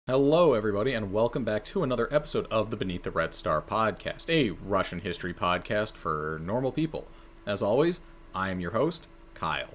Hello, everybody, and welcome back to another episode of the Beneath the Red Star podcast, a Russian history podcast for normal people. As always, I am your host, Kyle.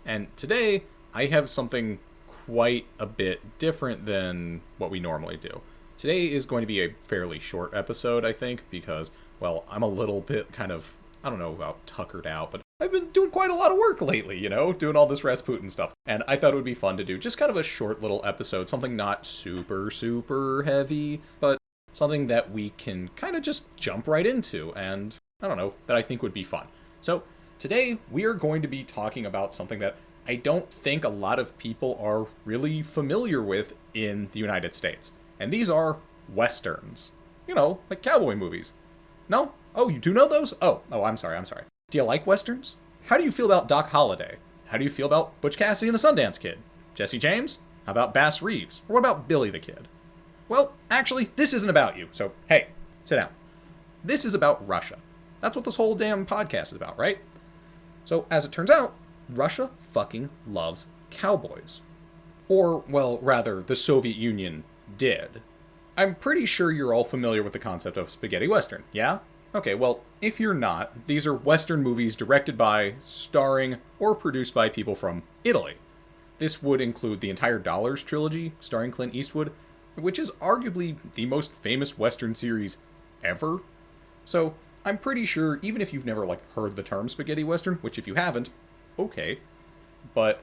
And today, I have something quite a bit different than what we normally do. Today is going to be a fairly short episode, I think, because, well, I'm a little bit I don't know about tuckered out, but I've been doing quite a lot of work lately, doing all this Rasputin stuff. And I thought it would be fun to do just kind of a short little episode, something not super heavy, but something that we can kind of just jump right into and, I don't know, that I think would be fun. So today we are going to be talking about something that I don't think a lot of people are really familiar with in the United States. And these are Westerns. Like cowboy movies. No? Oh, you do know those? Oh, I'm sorry. Do you like Westerns? How do you feel about Doc Holliday? How do you feel about Butch Cassidy and the Sundance Kid? Jesse James? How about Bass Reeves? Or what about Billy the Kid? Well, actually, this isn't about you, so hey, sit down. This is about Russia. That's what this whole damn podcast is about, right? So, as it turns out, Russia fucking loves cowboys. Or, well, rather, the Soviet Union did. I'm pretty sure you're all familiar with the concept of spaghetti western, yeah? Okay, well, if you're not, these are Western movies directed by, starring, or produced by people from Italy. This would include the entire Dollars trilogy, starring Clint Eastwood, which is arguably the most famous Western series ever. So, I'm pretty sure, even if you've never, heard the term spaghetti western, which if you haven't, okay, but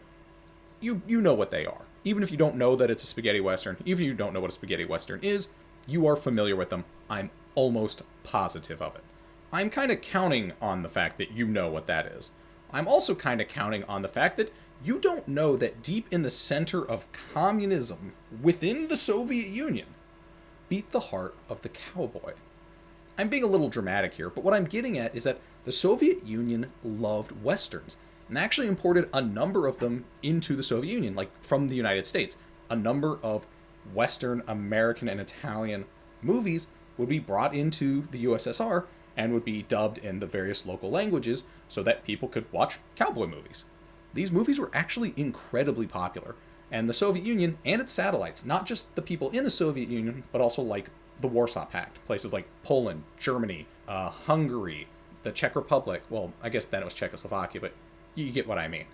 you know what they are. Even if you don't know that it's a spaghetti western, even if you don't know what a spaghetti western is, you are familiar with them. I'm almost positive of it. I'm kind of counting on the fact that you know what that is. I'm also kind of counting on the fact that you don't know that deep in the center of communism within the Soviet Union beat the heart of the cowboy. I'm being a little dramatic here, but what I'm getting at is that the Soviet Union loved westerns and actually imported a number of them into the Soviet Union, from the United States. A number of Western, American, and Italian movies would be brought into the USSR and would be dubbed in the various local languages so that people could watch cowboy movies. These movies were actually incredibly popular, and the Soviet Union and its satellites, not just the people in the Soviet Union, but also the Warsaw Pact, places like Poland, Germany, Hungary, the Czech Republic, well, I guess then it was Czechoslovakia, but you get what I mean.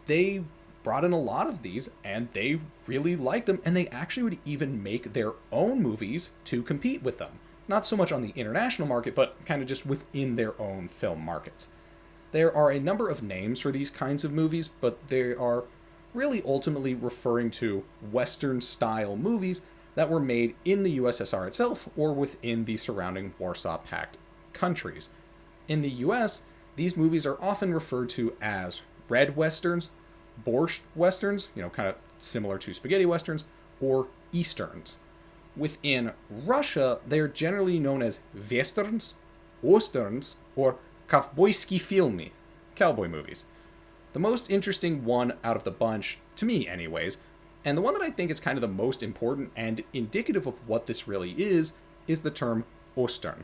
They brought in a lot of these, and they really liked them, and they actually would even make their own movies to compete with them. Not so much on the international market, but kind of just within their own film markets. There are a number of names for these kinds of movies, but they are really ultimately referring to Western-style movies that were made in the USSR itself or within the surrounding Warsaw Pact countries. In the US, these movies are often referred to as red westerns, borscht westerns, kind of similar to spaghetti westerns, or easterns. Within Russia, they are generally known as westerns, osterns, or kovboyski filmy, cowboy movies. The most interesting one out of the bunch, to me anyways, and the one that I think is kind of the most important and indicative of what this really is the term Ostern.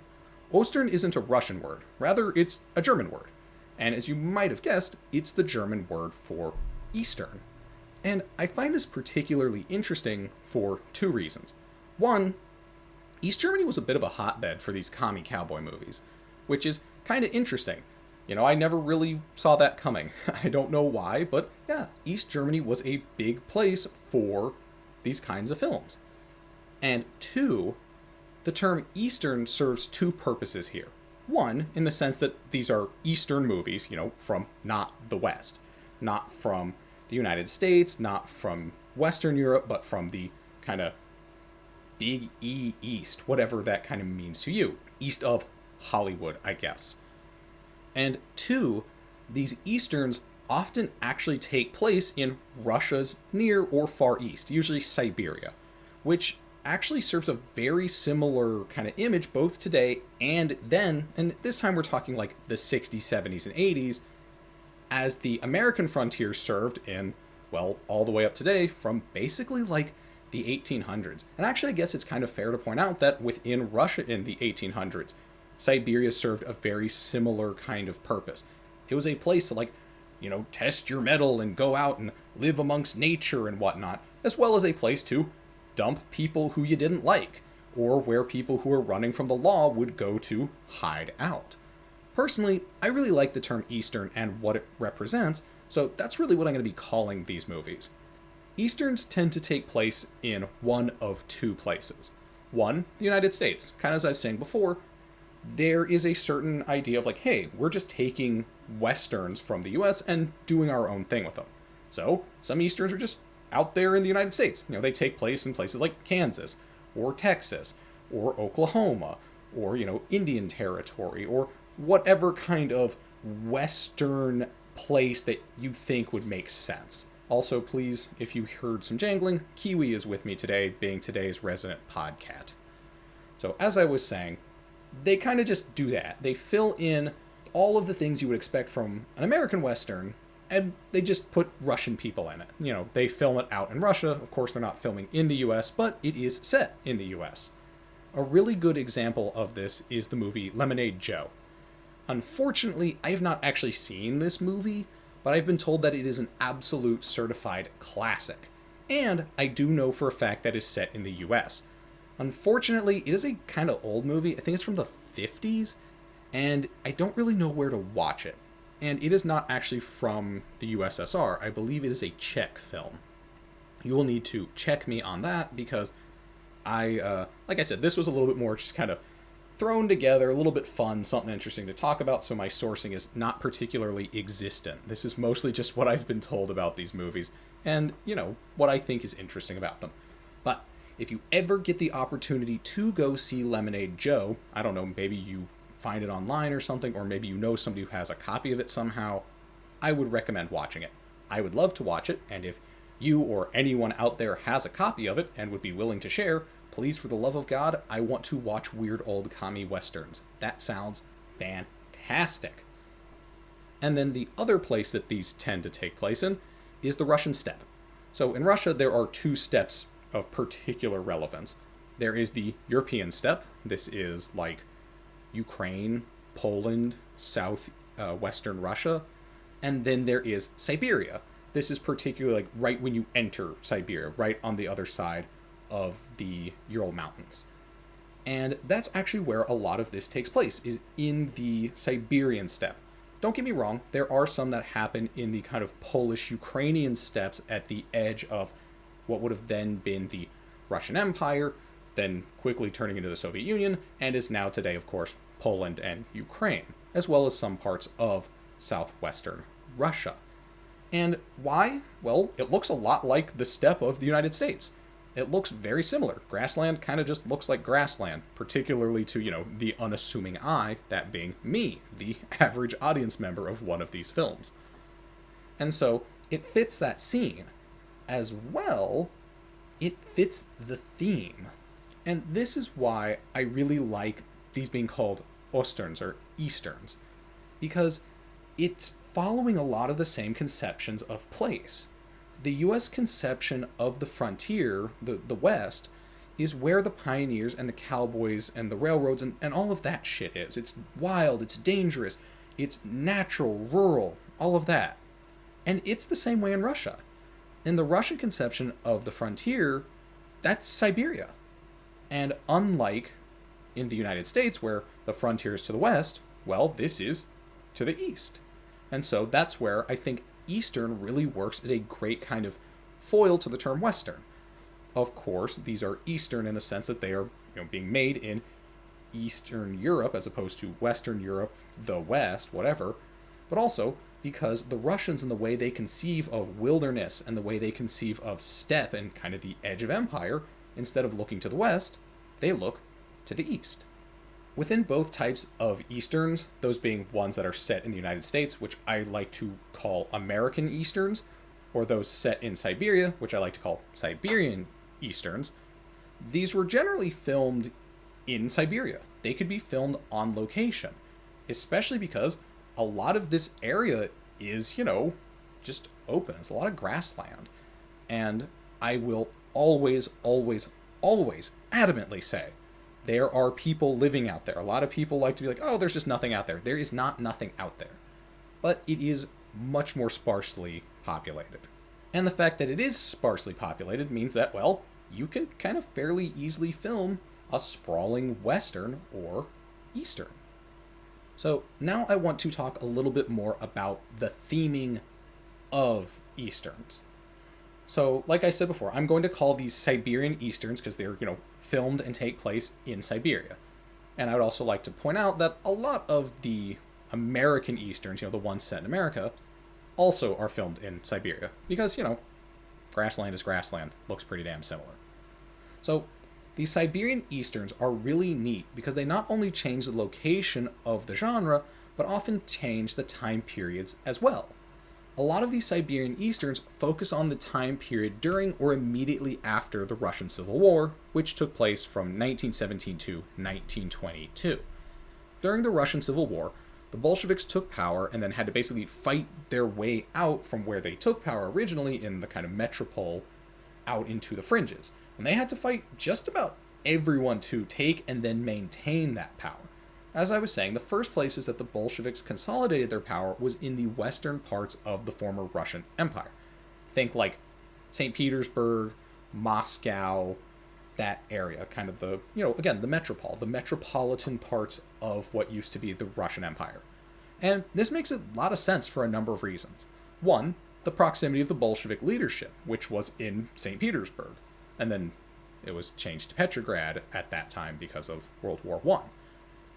Ostern isn't a Russian word, rather it's a German word. And as you might have guessed, it's the German word for Eastern. And I find this particularly interesting for two reasons. One, East Germany was a bit of a hotbed for these commie cowboy movies, which is kind of interesting. I never really saw that coming. I don't know why, but yeah, East Germany was a big place for these kinds of films. And two, the term Eastern serves two purposes here. One, in the sense that these are Eastern movies, from not the West. Not from the United States, not from Western Europe, but from the kind of Big E East, whatever that kind of means to you. East of Hollywood, I guess. And two, these Easterns often actually take place in Russia's near or far east, usually Siberia, which actually serves a very similar kind of image both today and then, and this time we're talking the 60s, 70s, and 80s, as the American frontier served in, well, all the way up today from basically the 1800s. And actually, I guess it's kind of fair to point out that within Russia in the 1800s, Siberia served a very similar kind of purpose. It was a place to test your mettle and go out and live amongst nature and whatnot, as well as a place to dump people who you didn't like, or where people who are running from the law would go to hide out. Personally, I really like the term Eastern and what it represents, so that's really what I'm going to be calling these movies. Easterns tend to take place in one of two places. One, the United States. Kind of as I was saying before, there is a certain idea of like, hey, we're just taking Westerns from the US and doing our own thing with them. So, some Easterns are just out there in the United States. They take place in places like Kansas, or Texas, or Oklahoma, or, Indian Territory, or whatever kind of Western place that you'd think would make sense. Also, please, if you heard some jangling, Kiwi is with me today, being today's resident podcat. So, as I was saying, they kind of just do that. They fill in all of the things you would expect from an American Western, and they just put Russian people in it. They film it out in Russia. Of course, they're not filming in the US, but it is set in the US. A really good example of this is the movie Lemonade Joe. Unfortunately, I have not actually seen this movie, but I've been told that it is an absolute certified classic. And I do know for a fact that it's set in the US. Unfortunately, it is a kind of old movie. I think it's from the 50s, and I don't really know where to watch it. And it is not actually from the USSR. I believe it is a Czech film. You will need to check me on that because like I said, this was a little bit more just kind of thrown together, a little bit fun, something interesting to talk about, so my sourcing is not particularly existent. This is mostly just what I've been told about these movies, and, what I think is interesting about them. But if you ever get the opportunity to go see Lemonade Joe, I don't know, maybe you find it online or something, or maybe you know somebody who has a copy of it somehow, I would recommend watching it. I would love to watch it, and if you or anyone out there has a copy of it and would be willing to share, please, for the love of God, I want to watch weird old commie westerns. That sounds fantastic. And then the other place that these tend to take place in is the Russian steppe. So in Russia, there are two steppes of particular relevance. There is the European steppe. This is like Ukraine, Poland, southwestern Russia. And then there is Siberia. This is particularly like right when you enter Siberia, right on the other side of the Ural Mountains. And that's actually where a lot of this takes place, is in the Siberian steppe. Don't get me wrong, there are some that happen in the kind of Polish-Ukrainian steppes at the edge of what would have then been the Russian Empire, then quickly turning into the Soviet Union, and is now today, of course, Poland and Ukraine, as well as some parts of southwestern Russia. And why? Well, it looks a lot like the steppe of the United States. It looks very similar. Grassland kind of just looks like grassland, particularly to, the unassuming eye, that being me, the average audience member of one of these films. And so it fits that scene. As well, it fits the theme. And this is why I really like these being called Osterns or Easterns, because it's following a lot of the same conceptions of place. The U.S. conception of the frontier, the West, is where the pioneers and the cowboys and the railroads and all of that shit is. It's wild, it's dangerous, it's natural, rural, all of that. And it's the same way in Russia. In the Russian conception of the frontier, that's Siberia. And unlike in the United States, where the frontier is to the west, well, this is to the east. And so that's where I think Eastern really works as a great kind of foil to the term Western. Of course, these are Eastern in the sense that they are being made in Eastern Europe as opposed to Western Europe, the West, whatever, but also because the Russians and the way they conceive of wilderness and the way they conceive of steppe and kind of the edge of empire, instead of looking to the west, they look to the east. Within both types of Easterns, those being ones that are set in the United States, which I like to call American Easterns, or those set in Siberia, which I like to call Siberian Easterns, these were generally filmed in Siberia. They could be filmed on location, especially because a lot of this area is, just open. It's a lot of grassland. And I will always, always, always adamantly say, there are people living out there. A lot of people like to be like, oh, there's just nothing out there. There is not nothing out there. But it is much more sparsely populated. And the fact that it is sparsely populated means that, well, you can kind of fairly easily film a sprawling Western or Eastern. So now I want to talk a little bit more about the theming of Easterns. So, like I said before, I'm going to call these Siberian Easterns because they're, filmed and take place in Siberia. And I would also like to point out that a lot of the American Easterns, the ones set in America, also are filmed in Siberia. Because, grassland is grassland. Looks pretty damn similar. So, the Siberian Easterns are really neat because they not only change the location of the genre, but often change the time periods as well. A lot of these Siberian Easterns focus on the time period during or immediately after the Russian Civil War, which took place from 1917 to 1922. During the Russian Civil War, the Bolsheviks took power and then had to basically fight their way out from where they took power originally in the kind of metropole out into the fringes. And they had to fight just about everyone to take and then maintain that power. As I was saying, the first places that the Bolsheviks consolidated their power was in the western parts of the former Russian Empire. Think like St. Petersburg, Moscow, that area, kind of the, again, the metropole, the metropolitan parts of what used to be the Russian Empire. And this makes a lot of sense for a number of reasons. One, the proximity of the Bolshevik leadership, which was in St. Petersburg, and then it was changed to Petrograd at that time because of World War I.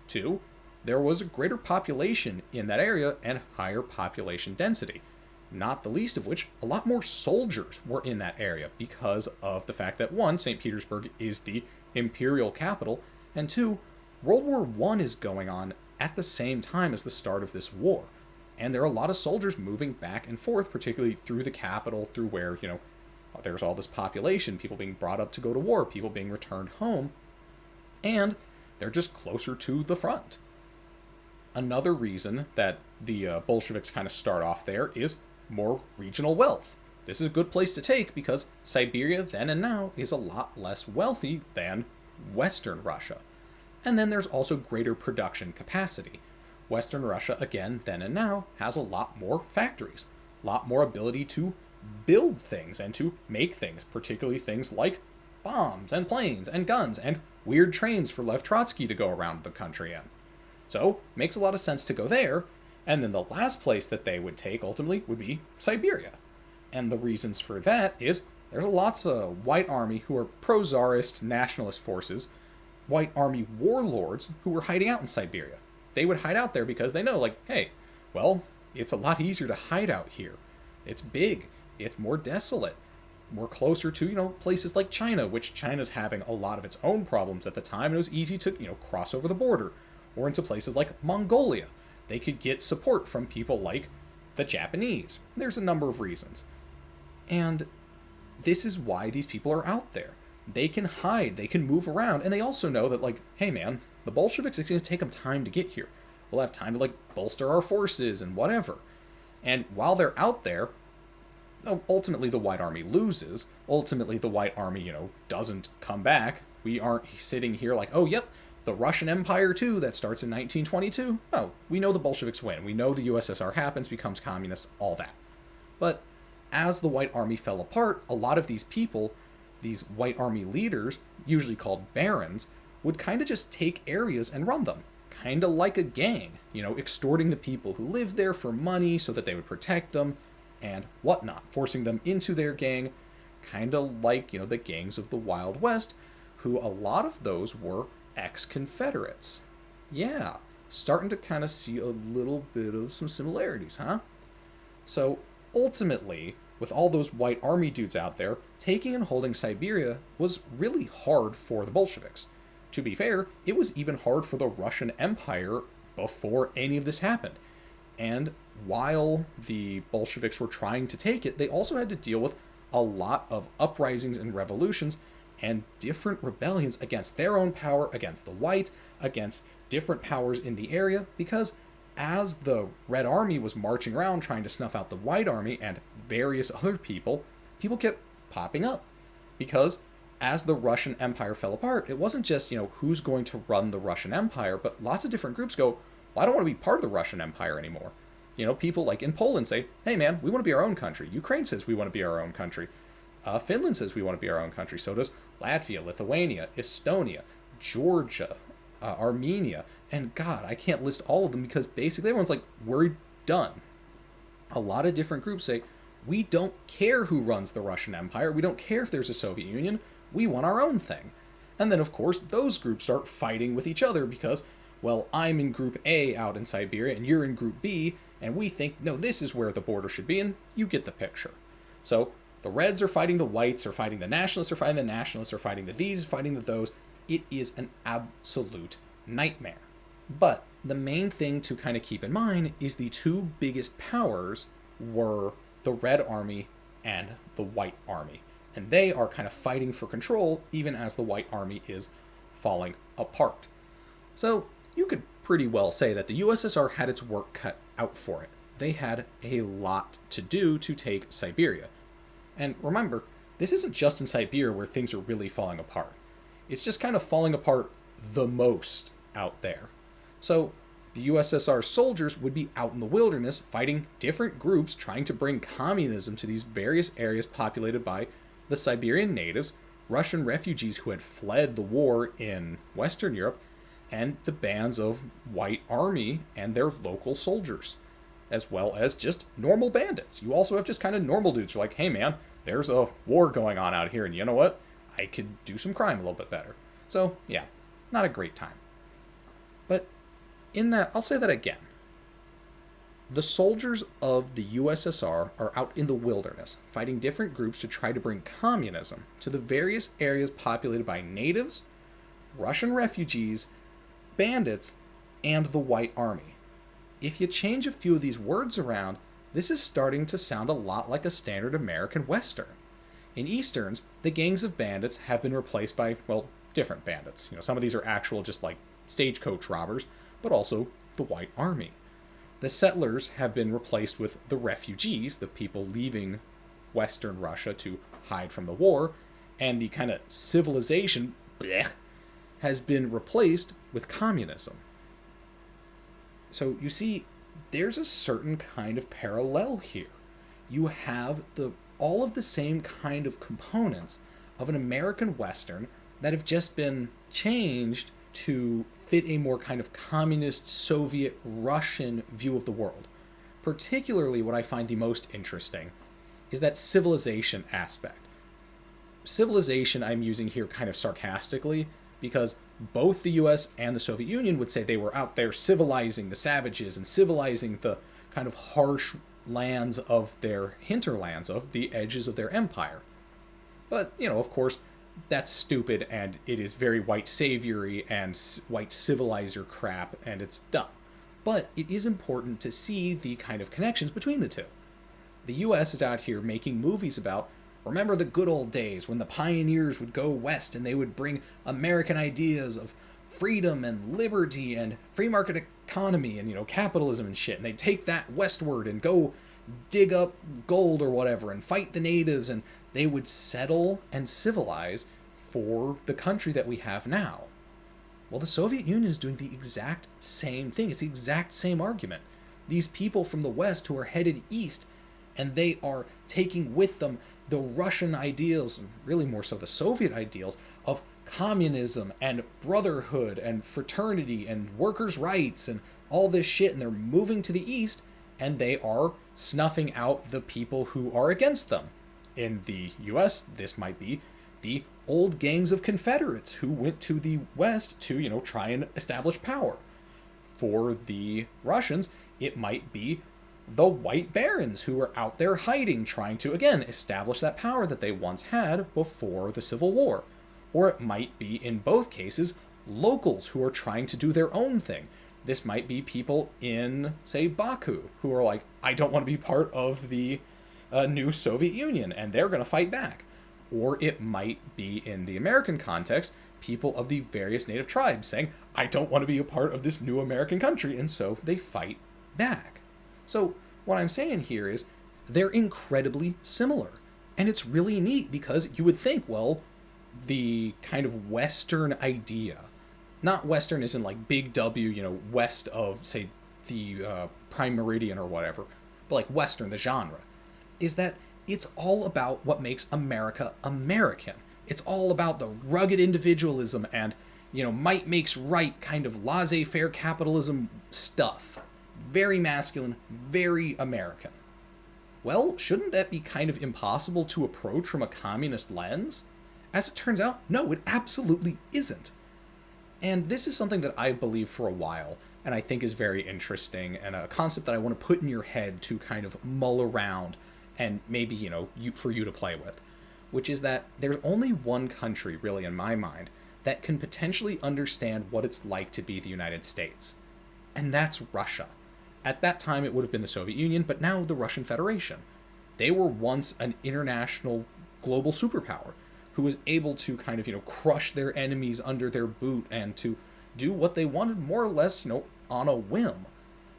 Two, there was a greater population in that area and higher population density, not the least of which a lot more soldiers were in that area because of the fact that, one, St. Petersburg is the imperial capital, and two, World War I is going on at the same time as the start of this war, and there are a lot of soldiers moving back and forth, particularly through the capital, through where, there's all this population, people being brought up to go to war, people being returned home, and they're just closer to the front. Another reason that the Bolsheviks kind of start off there is more regional wealth. This is a good place to take because Siberia then and now is a lot less wealthy than Western Russia. And then there's also greater production capacity. Western Russia, again, then and now, has a lot more factories, a lot more ability to build things and to make things, particularly things like bombs and planes and guns and weird trains for Lev Trotsky to go around the country in. So, makes a lot of sense to go there, and then the last place that they would take, ultimately, would be Siberia. And the reasons for that is, there's lots of white army who are pro-czarist nationalist forces, white army warlords who were hiding out in Siberia. They would hide out there because they know, hey, well, it's a lot easier to hide out here. It's big, it's more desolate, more closer to, places like China, which China's having a lot of its own problems at the time, and it was easy to, cross over the border, or into places like Mongolia. They could get support from people like the Japanese. There's a number of reasons. And this is why these people are out there. They can hide, they can move around, and they also know that, hey man, the Bolsheviks, it's going to take them time to get here. We'll have time to, bolster our forces and whatever. And while they're out there, ultimately the White Army loses. Ultimately the White Army, doesn't come back. We aren't sitting here oh, yep, the Russian Empire too, that starts in 1922. No, we know the Bolsheviks win. We know the USSR happens, becomes communist, all that. But as the White Army fell apart, a lot of these people, these White Army leaders, usually called barons, would kind of just take areas and run them. Kind of like a gang, extorting the people who lived there for money so that they would protect them, and whatnot, forcing them into their gang, kind of like, the gangs of the Wild West, who a lot of those were ex-Confederates. Yeah, starting to kind of see a little bit of some similarities, huh? So, ultimately, with all those White Army dudes out there, taking and holding Siberia was really hard for the Bolsheviks. To be fair, it was even hard for the Russian Empire before any of this happened. And while the Bolsheviks were trying to take it, they also had to deal with a lot of uprisings and revolutions and different rebellions against their own power, against the whites, against different powers in the area, because as the Red Army was marching around trying to snuff out the White Army and various other people kept popping up. Because as the Russian Empire fell apart, it wasn't just, who's going to run the Russian Empire, but lots of different groups go, well, I don't want to be part of the Russian Empire anymore. People like in Poland say, hey man, we want to be our own country. Ukraine says we want to be our own country. Finland says we want to be our own country. So does Latvia, Lithuania, Estonia, Georgia, Armenia. And God, I can't list all of them because basically everyone's like, we're done. A lot of different groups say, we don't care who runs the Russian Empire. We don't care if there's a Soviet Union. We want our own thing. And then, of course, those groups start fighting with each other because, well, I'm in Group A out in Siberia and you're in Group B, and we think, no, this is where the border should be, and you get the picture. So the Reds are fighting the Whites, are fighting the Nationalists, are fighting the Nationalists, are fighting the these, fighting the those. It is an absolute nightmare. But the main thing to kind of keep in mind is the two biggest powers were the Red Army and the White Army. And they are kind of fighting for control even as the White Army is falling apart. So you could pretty well say that the USSR had its work cut out for it. They had a lot to do to take Siberia. And remember, this isn't just in Siberia where things are really falling apart. It's just kind of falling apart the most out there. So the USSR soldiers would be out in the wilderness fighting different groups trying to bring communism to these various areas populated by the Siberian natives, Russian refugees who had fled the war in Western Europe, and the bands of White Army and their local soldiers, as well as just normal bandits. You also have just kind of normal dudes who are like, hey man, there's a war going on out here, and you know what? I could do some crime a little bit better. So yeah, not a great time. But in that, I'll say that again. The soldiers of the USSR are out in the wilderness, fighting different groups to try to bring communism to the various areas populated by natives, Russian refugees, bandits, and the White Army. If you change a few of these words around, this is starting to sound a lot like a standard American Western. In Easterns, the gangs of bandits have been replaced by, well, different bandits. Some of these are actual just like stagecoach robbers, but also the White Army. The settlers have been replaced with the refugees, the people leaving Western Russia to hide from the war, and the kind of civilization has been replaced with communism. So you see, there's a certain kind of parallel here. You have all of the same kind of components of an American Western that have just been changed to fit a more kind of communist, Soviet, Russian view of the world. Particularly what I find the most interesting is that civilization aspect. Civilization I'm using here kind of sarcastically because both the US and the Soviet Union would say they were out there civilizing the savages and civilizing the kind of harsh lands of their hinterlands, of the edges of their empire. But, of course, that's stupid, and it is very white saviory and white civilizer crap, and it's dumb. But it is important to see the kind of connections between the two. The US is out here making movies about, remember the good old days when the pioneers would go west and they would bring American ideas of freedom and liberty and free market economy and, capitalism and shit, and they'd take that westward and go dig up gold or whatever and fight the natives, and they would settle and civilize for the country that we have now. Well, the Soviet Union is doing the exact same thing. It's the exact same argument. These people from the West who are headed east, and they are taking with them the Russian ideals, really more so the Soviet ideals, of communism and brotherhood and fraternity and workers' rights and all this shit, and they're moving to the east, and they are snuffing out the people who are against them. In the US, this might be the old gangs of Confederates who went to the West to, try and establish power. For the Russians, it might be the white barons who are out there hiding, trying to, again, establish that power that they once had before the Civil War. Or it might be, in both cases, locals who are trying to do their own thing. This might be people in, say, Baku, who are like, I don't want to be part of the new Soviet Union, and they're going to fight back. Or it might be, in the American context, people of the various native tribes saying, I don't want to be a part of this new American country, and so they fight back. So what I'm saying here is they're incredibly similar. And it's really neat because you would think, well, the kind of Western idea, not Western as in like big W, west of, say, the prime meridian or whatever, but like Western, the genre, is that it's all about what makes America American. It's all about the rugged individualism and, might makes right kind of laissez-faire capitalism stuff. Very masculine, very American. Well, shouldn't that be kind of impossible to approach from a communist lens? As it turns out, no, it absolutely isn't. And this is something that I've believed for a while, and I think is very interesting, and a concept that I want to put in your head to kind of mull around, and maybe, for you to play with, which is that there's only one country, really, in my mind, that can potentially understand what it's like to be the United States. And that's Russia. At that time, it would have been the Soviet Union, but now the Russian Federation. They were once an international global superpower who was able to kind of, crush their enemies under their boot and to do what they wanted more or less, on a whim.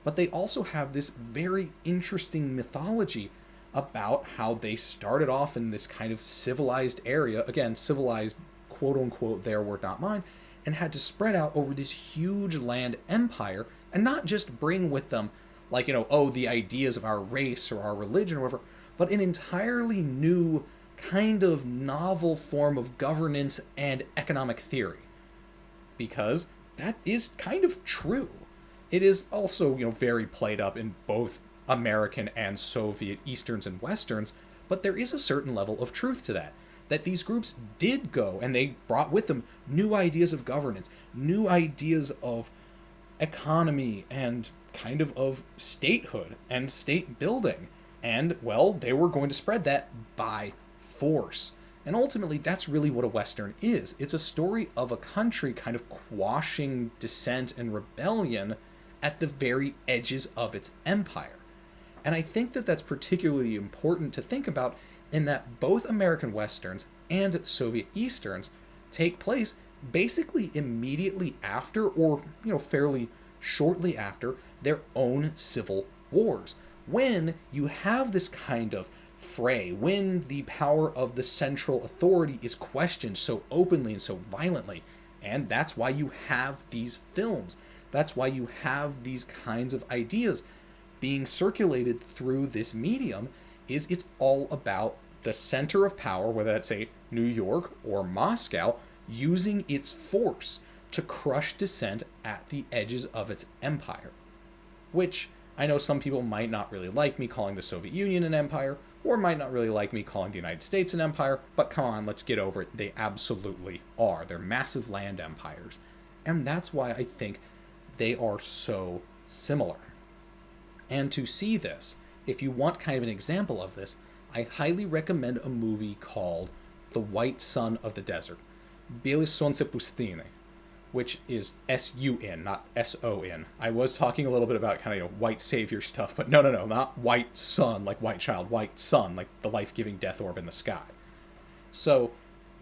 But they also have this very interesting mythology about how they started off in this kind of civilized area, again, civilized, quote unquote, their word, not mine, and had to spread out over this huge land empire and not just bring with them, like, the ideas of our race or our religion or whatever, but an entirely new kind of novel form of governance and economic theory. Because that is kind of true. It is also, very played up in both American and Soviet Easterns and Westerns, but there is a certain level of truth to that. That these groups did go, and they brought with them new ideas of governance, new ideas of economy, and kind of statehood and state building. And, well, they were going to spread that by force. And ultimately, that's really what a Western is. It's a story of a country kind of quashing dissent and rebellion at the very edges of its empire. And I think that that's particularly important to think about in that both American Westerns and Soviet Easterns take place basically immediately after, or, fairly shortly after, their own civil wars. When you have this kind of fray, when the power of the central authority is questioned so openly and so violently. And that's why you have these films. That's why you have these kinds of ideas being circulated through this medium, is it's all about the center of power, whether that's, say, New York or Moscow, using its force to crush dissent at the edges of its empire. Which, I know some people might not really like me calling the Soviet Union an empire, or might not really like me calling the United States an empire, but come on, let's get over it. They absolutely are. They're massive land empires. And that's why I think they are so similar. And to see this, if you want kind of an example of this, I highly recommend a movie called The White Sun of the Desert, Biele Sonce Pustine, which is S-U-N, not S-O-N. I was talking a little bit about kind of, white savior stuff, but no, not white sun, like white child, white sun, like the life-giving death orb in the sky. So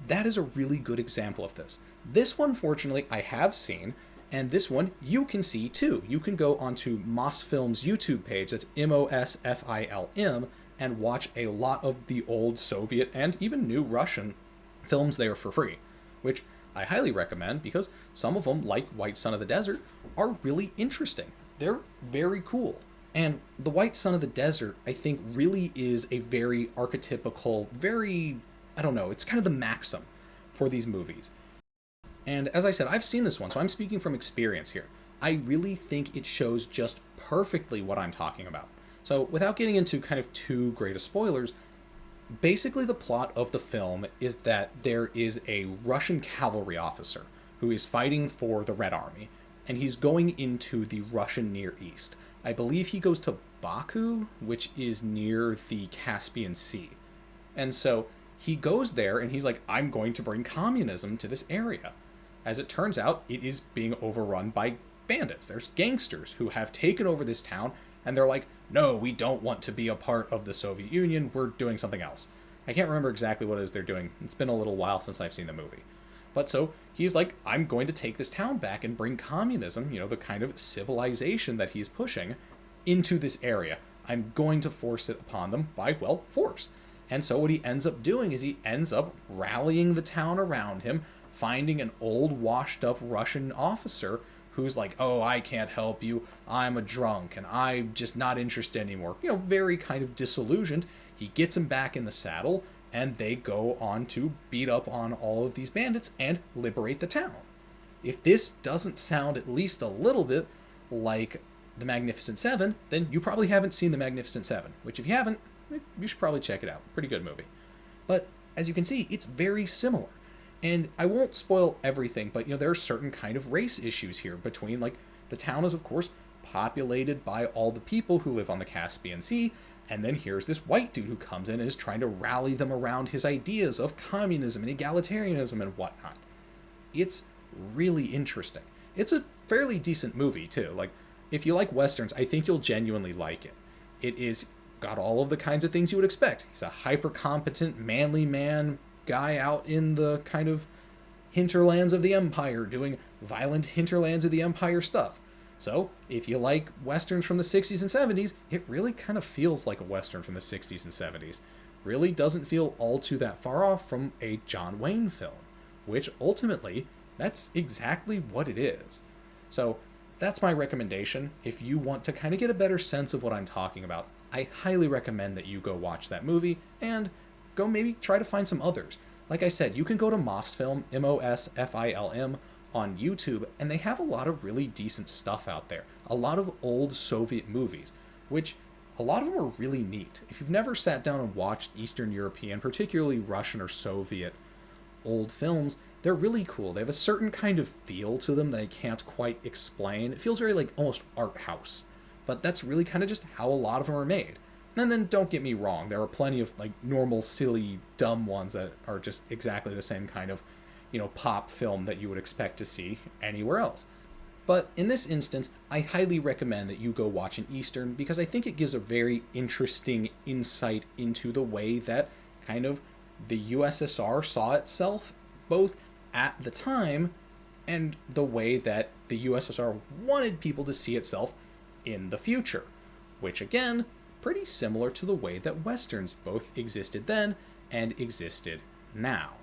that is a really good example of this. This one, fortunately, I have seen, and this one you can see too. You can go onto Mosfilm's YouTube page, that's M-O-S-F-I-L-M, and watch a lot of the old Soviet and even new Russian films there for free, which I highly recommend because some of them, like White Sun of the Desert, are really interesting. They're very cool. And The White Sun of the Desert, I think, really is a very archetypical, it's kind of the maxim for these movies. And as I said, I've seen this one, so I'm speaking from experience here. I really think it shows just perfectly what I'm talking about. So without getting into kind of too great of spoilers, basically the plot of the film is that there is a Russian cavalry officer who is fighting for the Red Army, and he's going into the Russian Near East. I believe he goes to Baku, which is near the Caspian Sea. And so he goes there and he's like, I'm going to bring communism to this area. As it turns out, it is being overrun by bandits. There's gangsters who have taken over this town, and they're like, no, we don't want to be a part of the Soviet Union. We're doing something else. I can't remember exactly what it is they're doing. It's been a little while since I've seen the movie. But so he's like, I'm going to take this town back and bring communism, the kind of civilization that he's pushing, into this area. I'm going to force it upon them by, force. And so what he ends up doing is he ends up rallying the town around him, finding an old washed up Russian officer who's like, oh, I can't help you, I'm a drunk, and I'm just not interested anymore. Very kind of disillusioned. He gets him back in the saddle, and they go on to beat up on all of these bandits and liberate the town. If this doesn't sound at least a little bit like The Magnificent Seven, then you probably haven't seen The Magnificent Seven, which if you haven't, you should probably check it out. Pretty good movie. But as you can see, it's very similar. And I won't spoil everything, but there are certain kind of race issues here between, like, the town is of course populated by all the people who live on the Caspian Sea, and then here's this white dude who comes in and is trying to rally them around his ideas of communism and egalitarianism and whatnot. It's really interesting. It's a fairly decent movie too. Like, if you like westerns, I think you'll genuinely like it. It is got all of the kinds of things you would expect. He's a hyper competent, manly man guy out in the kind of hinterlands of the Empire doing violent hinterlands of the Empire stuff. So, if you like westerns from the 60s and 70s, it really kind of feels like a western from the 60s and 70s. Really doesn't feel all too that far off from a John Wayne film, which ultimately, that's exactly what it is. So, that's my recommendation. If you want to kind of get a better sense of what I'm talking about, I highly recommend that you go watch that movie and go maybe try to find some others. Like I said, you can go to Mosfilm, Mosfilm, on YouTube, and they have a lot of really decent stuff out there. A lot of old Soviet movies, which a lot of them are really neat. If you've never sat down and watched Eastern European, particularly Russian or Soviet old films, they're really cool. They have a certain kind of feel to them that I can't quite explain. It feels very like almost art house, but that's really kind of just how a lot of them are made. And then don't get me wrong, there are plenty of like normal, silly, dumb ones that are just exactly the same kind of pop film that you would expect to see anywhere else. But in this instance, I highly recommend that you go watch an Eastern because I think it gives a very interesting insight into the way that kind of the USSR saw itself, both at the time and the way that the USSR wanted people to see itself in the future, which again, pretty similar to the way that Westerns both existed then and existed now.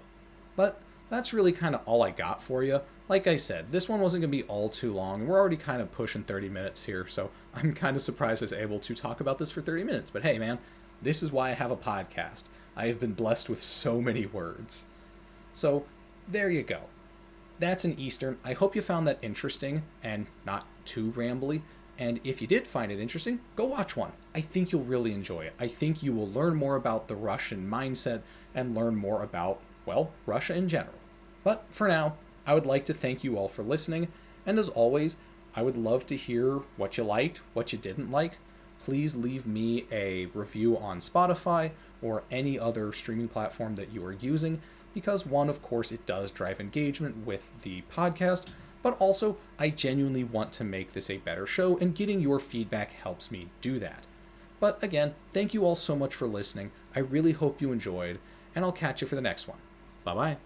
But that's really kind of all I got for you. Like I said, this one wasn't going to be all too long, and we're already kind of pushing 30 minutes here, so I'm kind of surprised I was able to talk about this for 30 minutes. But hey, man, this is why I have a podcast. I have been blessed with so many words. So, there you go. That's an Eastern. I hope you found that interesting and not too rambly. And if you did find it interesting, go watch one. I think you'll really enjoy it. I think you will learn more about the Russian mindset and learn more about, well, Russia in general. But for now, I would like to thank you all for listening. And as always, I would love to hear what you liked, what you didn't like. Please leave me a review on Spotify or any other streaming platform that you are using, because one, of course, it does drive engagement with the podcast, but also I genuinely want to make this a better show, and getting your feedback helps me do that. But again, thank you all so much for listening. I really hope you enjoyed, and I'll catch you for the next one. Bye-bye.